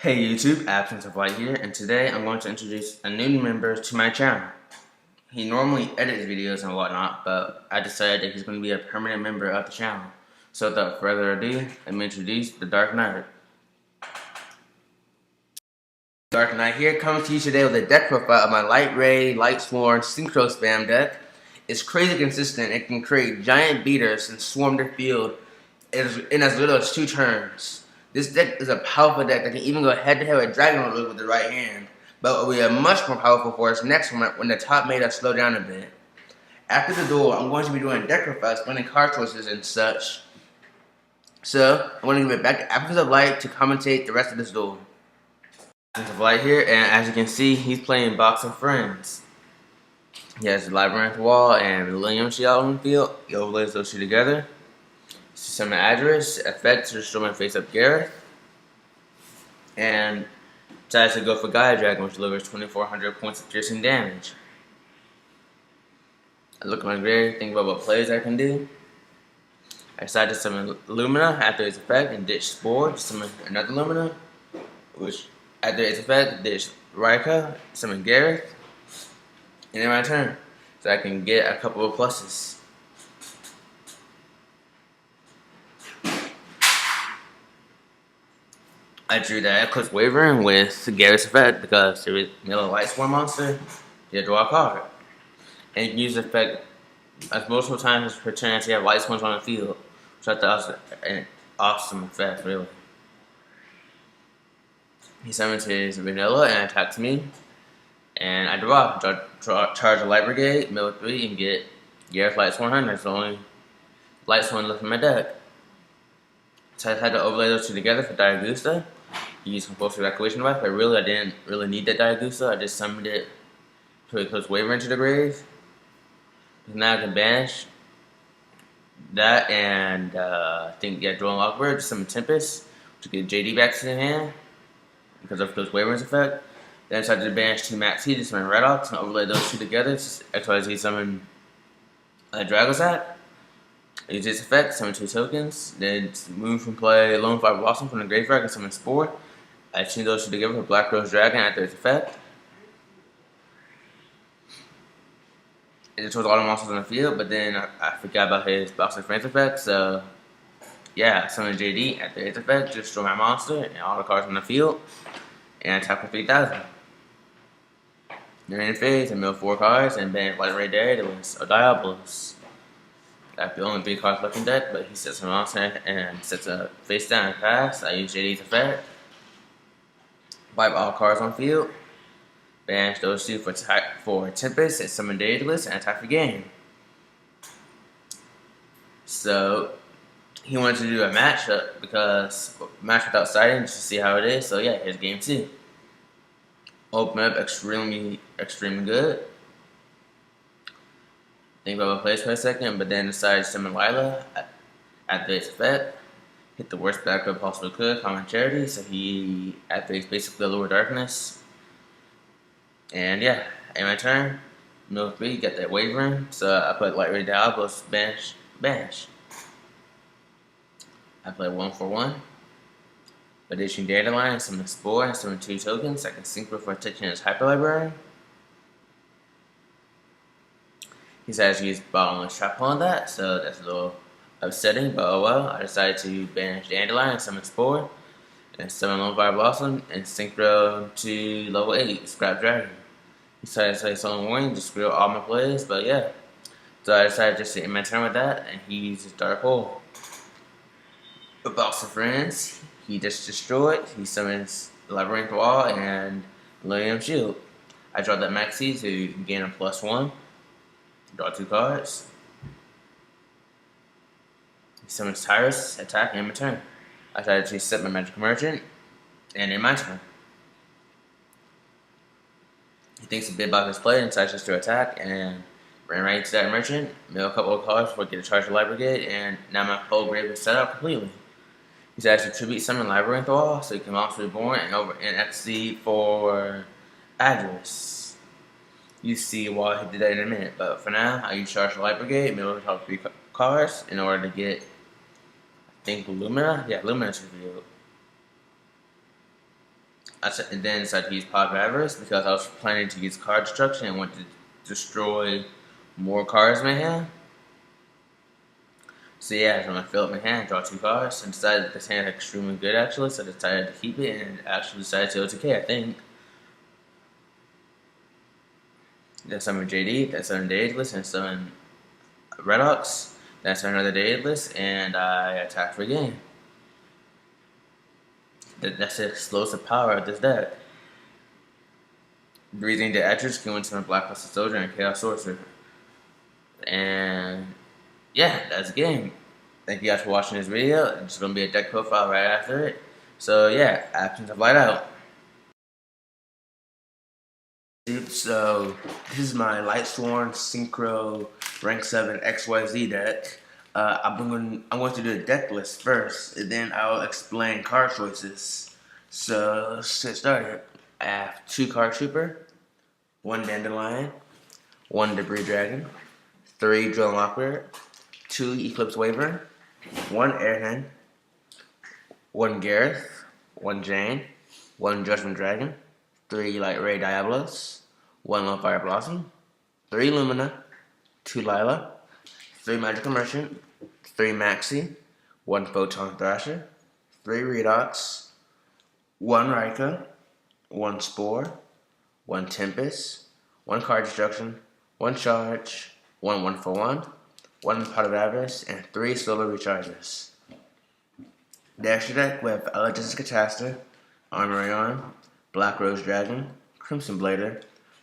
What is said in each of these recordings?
Hey YouTube, Absence of Light here, and today I'm going to introduce a new member to my channel. He normally edits videos and whatnot, but I decided that he's going to be a permanent member of the channel. So without further ado, let me introduce the Dark Knight. Dark Knight here, coming to you today with a deck profile of my Light Ray, Lightsworn, Synchro spam deck. It's crazy consistent. It can create giant beaters and swarm their field in as little as 2 turns. This deck is a powerful deck that can even go head to head with Dragon Lord with the right hand, but will be a much more powerful for its next one when the top meta slow down a bit. After the duel, I'm going to be doing deck profiles, explaining card choices and such. So, I'm going to give it back to Absence of Light to commentate the rest of this duel. Absence of Light here, and as you can see, he's playing Box of Friends. He has the Labyrinth Wall and Millennium Shield on the field. He overlays those two together. Summon address, effect to destroy my face up Gareth, and decides to go for Gaia Dragon, which delivers 2,400 points of piercing damage. I look at my grave, think about what plays I can do. I decide to summon Lumina after its effect and ditch Spore to summon another Lumina, which after its effect, ditch Rika, summon Gareth, and in my turn, so I can get a couple of pluses. I drew that Eclipse Wyvern with Garrett's effect because there is a Lightsworn monster. You draw a card. And you can use the effect as multiple times per turn as you have Lightsworns on the field. Which I thought was an awesome effect, really. He summons his Vanilla and attacks me. And I charge a Light Brigade, mill 3, and get Gareth Lightsworn. That's the only Lightsworn left in my deck. So I had to overlay those two together for Diagusta. Use Compulsory Evacuation Device, but really I didn't really need that Diagusta. I just summoned it to Eclipse Wyvern into the grave. Now I can banish that and I think Duel Lockbird to summon Tempest to get JD back to the hand because of Eclipse Wyvern's effect. Then I decided to banish 2 Max Heat to summon Red Ox and overlay those two together. XYZ summon Dragosat. Use its effect, summon 2 tokens, then move from play Lone Fire Blossom from the graveyard and summon Spore. I change those two together for Black Rose Dragon after its effect. It chose all the monsters on the field, but then I forgot about his Box of Friends effect, so yeah, summon JD after its effect, just destroy my monster and all the cards on the field, and attack for 3,000. During the phase, I mill 4 cards and banish Light Ray there, there was a Diabolos. I have the only 3 cards left in deck, but he sets a monster and sets a face down and pass. I use JD's effect. Wipe all cards on field. Banish those 2 for Tempest and summon Daedalus and attack the game. So he wanted to do a matchup because match without sighting just to see how it is. So yeah, here's game 2. Open up extremely good. Think about what plays for a second, but then decided to summon Lila activates effect. Hit the worst backup possible could, Common Charity, so he activates basically Lower Darkness. And yeah, in my turn, mill 3, get that Wyvern, so I put Light Ray Diabolos, banish. I play 1 for 1. Addition Dandelion, summon Spore, and summon 2 tokens. I can Synchro for touching his Hyper Library. He decided to use Bottomless Trap on that, so that's a little upsetting, but oh well. I decided to banish Dandelion and summon Spore, and summon Lone Fire Blossom, and Synchro to level 8, Scrap Dragon. He decided to play Solemn Warning to screw all my plays, but yeah. So I decided just to end my turn with that, and he uses Dark Hole. A Box of Friends, he just destroyed. He summons Labyrinth Wall and Millennium Shield. I draw that Maxi to gain a +1. Draw 2 cards. He summons Tyrus, attack, and my turn. I decided to set my Magic Merchant, and in my turn. He thinks a bit about his play and decides just to attack, and ran right into that Merchant, mill a couple of cards before I get a charge of Light Brigade, and now my whole grave is set up completely. He decides to tribute summon Labyrinth Wall, so he can Monster Reborn and XYZ for address. You see why he did that in a minute, but for now, I use Charge Light Brigade, middle of the top 3 cards in order to get, I think, Lumina? Yeah, Lumina's revealed. then decided to use Pod Avarice because I was planning to use card destruction and wanted to destroy more cards in my hand. So yeah, so I filled up my hand, draw 2 cards, and decided that this hand is extremely good actually, so I decided to keep it and actually decided to OTK, I think. Then summon JD, then summon Daedalus, and summon Redox, then summon another Daedalus, and I attack for a game. That's the explosive power of this deck. Breathing the Etchers can win summon Black Cluster Soldier and Chaos Sorcerer. And yeah, that's the game. Thank you guys for watching this video. There's going to be a deck profile right after it. So yeah, Absence of Light out. So this is my Lightsworn Synchro Rank 7 XYZ deck. I'm going to do a deck list first, and then I'll explain card choices. So let's get started. I have 2 Card Trooper, 1 Dandelion, 1 Debris Dragon, 3 Drill Locker, 2 Eclipse Wyvern, 1 Airhen, 1 Gareth, 1 Jane, 1 Judgment Dragon, 3 Light Ray Diablos, 1 Lone Fire Blossom, 3 Lumina, 2 Lila, 3 Magical Merchant, 3 Maxi, 1 Photon Thrasher, 3 Redox, 1 Raikou, 1 Spore, 1 Tempest, 1 Card Destruction, 1 Charge, 1 1-for-1, 1 Pot of Avarice, and 3 Solar Recharges. The extra deck with Electricity Catastrophe, Armory Arm, Black Rose Dragon, Crimson Blader,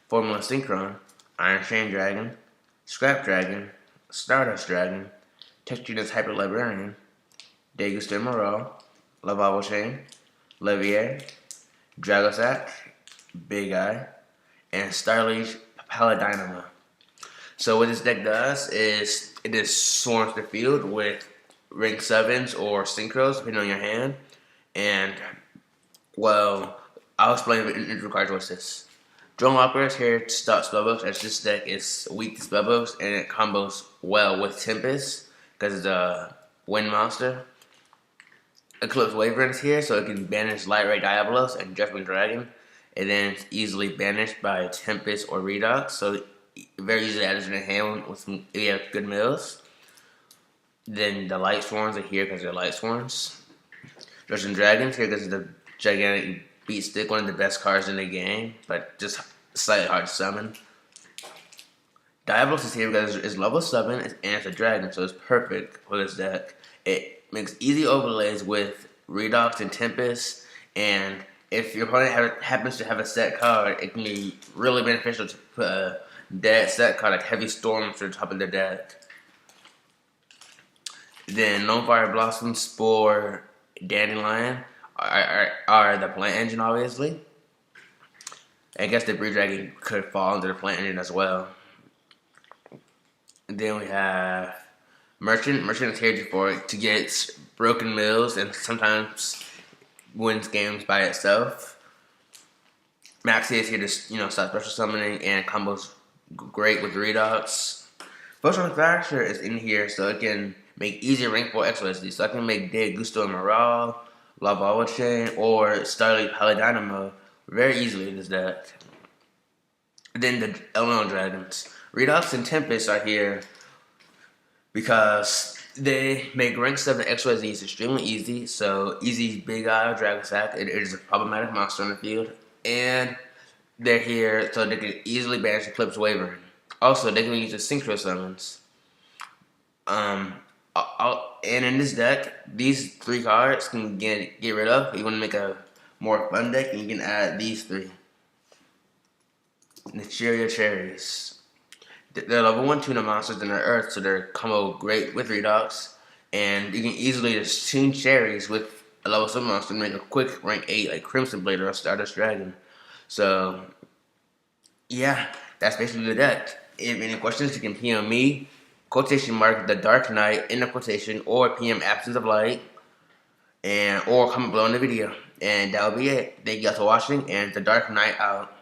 Formula Synchron, Iron Chain Dragon, Scrap Dragon, Stardust Dragon, Texture's Hyper Librarian, Deguster Morale, Lavabo Chain, Levier, Dragosack, Big Eye, and Starliege Paladinama. So what this deck does is it just swarms the field with rank 7s or synchros, depending on your hand. And, well, I'll explain the individual card choices. Drone Locker is here to stop spellbooks, as this deck is weak to spellbooks, and it combos well with Tempest, because it's a wind monster. Eclipse Wyvern is here, so it can banish Light Ray Diablos and Judgment Dragon, and then it's easily banished by Tempest or Redox, so very easily added to the hand with some, if you have good mills. Then the Lightsworns are here because they're Lightsworns. Judgment Dragon's here because it's the gigantic beat stick, one of the best cards in the game, but just slightly hard to summon. Diablos is here because it's level 7 and it's a dragon, so it's perfect for this deck. It makes easy overlays with Redox and Tempest, and if your opponent happens to have a set card, it can be really beneficial to put a dead set card like Heavy Storm to the top of the deck. Then Lone Fire Blossom, Spore, Dandelion are the plant engine, obviously. I guess the Debris Dragon could fall into the plant engine as well. And then we have Merchant. Merchant is here to get broken mills and sometimes wins games by itself. Maxi is here to stop special summoning and combos great with Redox. Photon Thrasher is in here so it can make easier rank 4 XYZ. So I can make Deguster Morale, Lavabo Chain, or Starliege Paladinama very easily in this deck. Then the Elemental Dragons. Redox and Tempest are here because they make rank 7 XYZs extremely easy. So easy Big Eye or Dragosack. It is a problematic monster on the field. And they're here so they can easily banish Eclipse Wyvern. Also, they can use the Synchro summons. And in this deck, these 3 cards can get rid of. You want to make a more fun deck, and you can add these 3. The Cherries. They're level 1 tuna monsters in their Earth, so they're combo great with Redox. And you can easily just tune Cherries with a level 7 monster and make a quick rank 8 like Crimson Blade or Stardust Dragon. So, yeah, that's basically the deck. If any questions, you can PM me, quotation mark The Dark Knight in the quotation, or PM Absence of Light, or comment below in the video. And that'll be it. Thank you guys for watching, and The Dark Knight out.